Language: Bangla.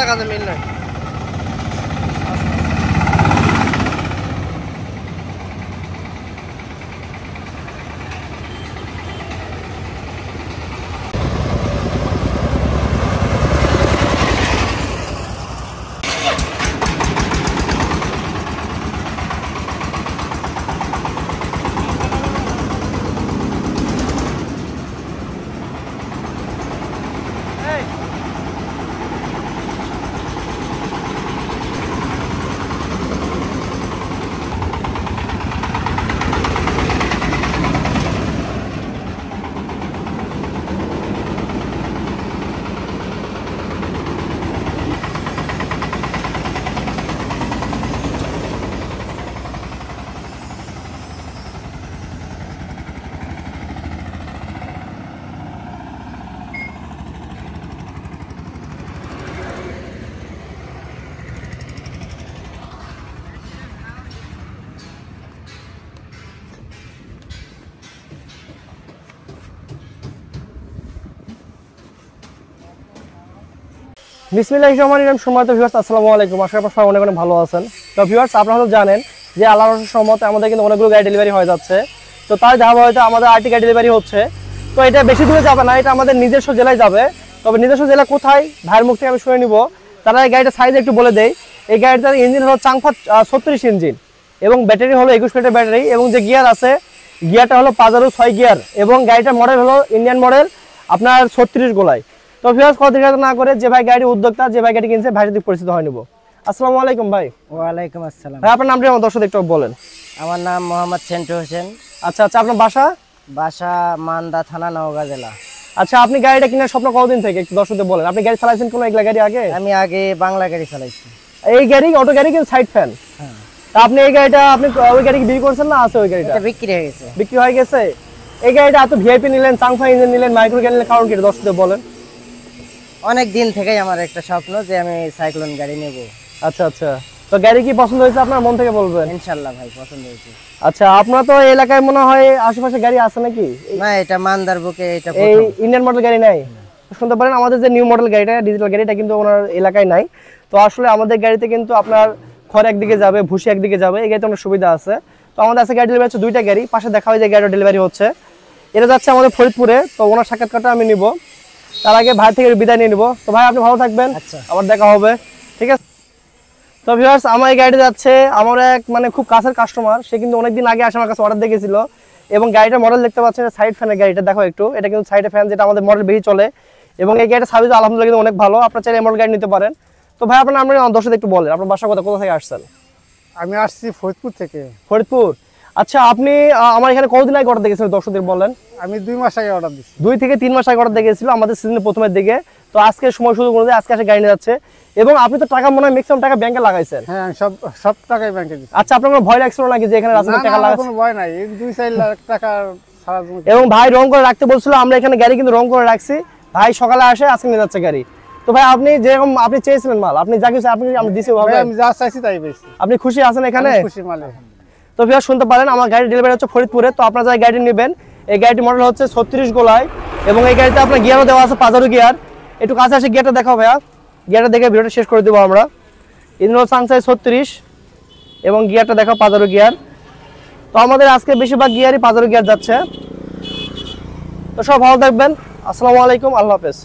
টাকা মিল নাই বিসমিল্লাহির রহমানির রহিম। সম্মানিত ভিউয়ার্স, আসসালামু আলাইকুম। আশা করি সবাই অনেক অনেক ভালো আছেন। তো ভিউয়ার্স, আপনারা তো জানেন যে আল্লাহর রহমতে আমাদের কিন্তু অনেকগুলো গাড়ি ডেলিভারি হয়ে যাচ্ছে। তো তার ধারাবাহিকতা আমাদের আরটি গাড়ি ডেলিভারি হচ্ছে। তো এটা বেশি দূরে যাবে না, এটা আমাদের নিজস্ব জেলায় যাবে। তবে নিজস্ব জেলা কোথায় ভাইয়ের মুখ থেকে আমি শুনে নিব। তারা এই গাড়িটার সাইজ একটু বলে দেয়। এই গাড়িটার ইঞ্জিন হলো চাংফা 36 ইঞ্জিন এবং ব্যাটারি হলো 21 লিটার ব্যাটারি এবং যে গিয়ার আছে গিয়ারটা হলো পাজারো 6 গিয়ার এবং গাড়িটার মডেল হলো ইন্ডিয়ান মডেল আপনার 36 গোলায়। তো ভিউয়ার্স, কথা না করে যে ভাই গাড়ি উদ্যোক্তা, যে ভাই গাড়ি কিনছে ভাইয়ের সাথে পরিচিত হয়ে নিব। আসসালামু আলাইকুম ভাই। ওয়ালাইকুম আসসালাম ভাই, আপনার নামটা আমার দর্শক একটু বলেন। আমার নাম মোহাম্মদ সেন্টু হোসেন। আচ্ছা আচ্ছা, আপনার বাসা? বাসা মান্দা থানা, নওগাঁ জেলা। আচ্ছা, আপনি গাড়িটা কেনার স্বপ্ন কতদিন থেকে একটু দর্শকদের বলেন। আপনি গাড়ি চালাইছেন কোনো এগুলা গাড়ি আগে? আমি আগে বাংলা গাড়ি চালাইছি। এই গাড়ি অটো গাড়ি কিন্তু সাইড ফ্যান। হ্যাঁ। তা আপনি এই গাড়িটা আপনি ওই গাড়ি বিক্রি করছেন না আছে ওই গাড়িটা? এটা বিক্রি হয়ে গেছে। বিক্রি হয়ে গেছে। এই গাড়িটা এত ভিআইপি নিলেন, চাংফা ইঞ্জিন নিলেন, মাইক্রো গাড়ি নিলেন, কারণ কি দর্শকদের বলেন। অনেক দিন থেকেই আমার একটা স্বপ্ন যে আমি সাইক্লোন গাড়ি নেব। আচ্ছা আচ্ছা, তো গাড়ি কি পছন্দ হয়েছে আপনার মন থেকে বলবেন? ইনশাআল্লাহ ভাই, পছন্দ হয়েছে। আচ্ছা, আপনার তো এই এলাকায় মনে হয় আশেপাশে গাড়ি আছে নাকি? না, এটা মান্দার বুকে, এটা এই ইন্ডিয়ান মডেল গাড়ি নাই। শুনতে পারেন আমাদের যে নিউ মডেল গাড়িটা, ডিজিটাল গাড়িটা কিন্তু ওনার এলাকায় নাই। তো আসলে আমাদের গাড়িতে কিন্তু আপনার খড় একদিকে যাবে, ভুসি একদিকে যাবে, এই গাড়িতে অনেক সুবিধা আছে। তো আমাদের আছে গাড়ি ডেলিভারি হচ্ছে দুইটা গাড়ি, পাশে দেখা হয় যে গাড়িটা ডেলিভারি হচ্ছে। এটা যাচ্ছে আমাদের ফরিদপুরে। তো ওনার সাক্ষাৎকারটা আমি নিব, তার আগে ভাই থেকে বিদায় নিয়ে নিব। তো ভাই, আপনি ভালো থাকবেন। আচ্ছা, আবার দেখা হবে, ঠিক আছে? তো ভিউয়ার্স, আমার এই গাড়িটা যাচ্ছে আমার এক মানে খুব কাছের কাস্টমার। সে কিন্তু অনেকদিন আগে আসে আমার কাছে অর্ডার দেখেছিল এবং গাড়িটার মডেল দেখতে পাচ্ছেন, সাইড ফ্যানের গাড়িটা দেখো একটু। এটা কিন্তু সাইড ফ্যান, যেটা আমাদের মডেল বেশি চলে এবং এই গাড়িটা সার্ভিস আলহামদুলিল্লাহ কিন্তু অনেক ভালো। আপনারা চাইলে এই মডেল গাড়ি নিতে পারেন। তো ভাই, আপনার নাম দর্শকদের একটু বলেন, আপনার বাসা কোথা থেকে আসছেন? আমি আসছি ফরিদপুর থেকে। ফরিদপুর। আচ্ছা, আপনি আমার এখানে কতদিন আগে অর্ডার দেখেছিলেন দর্শকদের বলেন? আমি 2 মাস আগে অর্ডার দিচ্ছি। 2 থেকে 3 মাস আগে অর্ডার দেখেছিল আমাদের সিজনের প্রথমের দিকে। তো আজকে সময় শুরু করে আজকে এসে গাড়ি নিয়ে যাচ্ছে এবং আপনি তো টাকা মনে হয় ম্যাক্সিমাম টাকা ব্যাংকে লাগাইছেন। হ্যাঁ, আমি সব টাকাই ব্যাংকে দিচ্ছি। আচ্ছা, আপনার কোনো ভয় লাগছিল নাকি যে এখানে রাস্তায় টাকা লাগাচ্ছেন? কোনো ভয় নাই, 2-4 লাখ টাকা সারা জমি। এবং ভাই রং করে রাখতে বলছিল, আমরা এখানে গাড়ি কিন্তু রং করে রাখছি। ভাই সকালে আসে, আজকে নিয়ে যাচ্ছে গাড়ি। তো ভাই, আপনি যেরকম আপনি চেয়েছিলেন মাল, আপনি যা কিছু আপনি আমি দিছি ভাবে, আমি যা চাইছি তাই পেয়েছি। আপনি খুশি আছেন এখানে? খুশি মালে। তো ভাইয়া শুনতে পারেন, আমার গাড়ি ডেলিভারি হচ্ছে ফরিদপুরে। তো আপনারা যারা গাড়ি নেবেন, এই গাড়িটি মডেল হচ্ছে 36 গোলায় এবং এই গাড়িতে আপনার গিয়ারও দেওয়া আছে পাজারো গিয়ার। একটু কাছে আসে গিয়ারটা দেখাও ভাইয়া। গিয়ারটা দেখে ভিডিওটা শেষ করে দেবো আমরা। ইঞ্জিন হলো চাংসাই 36 এবং গিয়ারটা দেখাও পাজারো গিয়ার। তো আমাদের আজকে বেশিরভাগ গিয়ারই পাজেরো গিয়ার যাচ্ছে। তো সব ভালো থাকবেন, আসসালামু আলাইকুম, আল্লাহ হাফেজ।